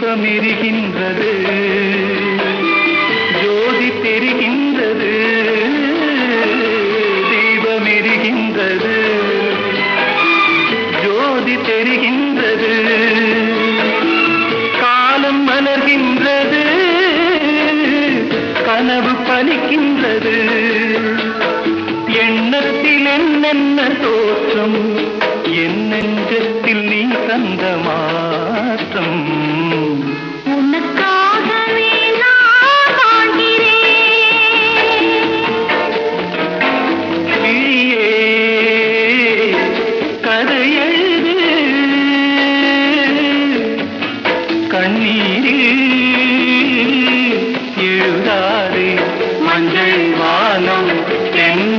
தீபமெரிகின்றது, ஜோதி தெரிகின்றது, தீபமெரிகின்றது, ஜோதி தெரிகின்றது, காலம் மலர்கின்றது, கனவு பலிக்கின்றது, எண்ணத்தில் என்னென்ன தோற்றம், என் நெஞ்சத்தில் நீ தந்த மாற்றம். உனக்காகவே நான் வாழ்கிறேன். விழியே கதை எழுது, கண்ணீரில் எழுதாதே. மஞ்சள் வானம் தென்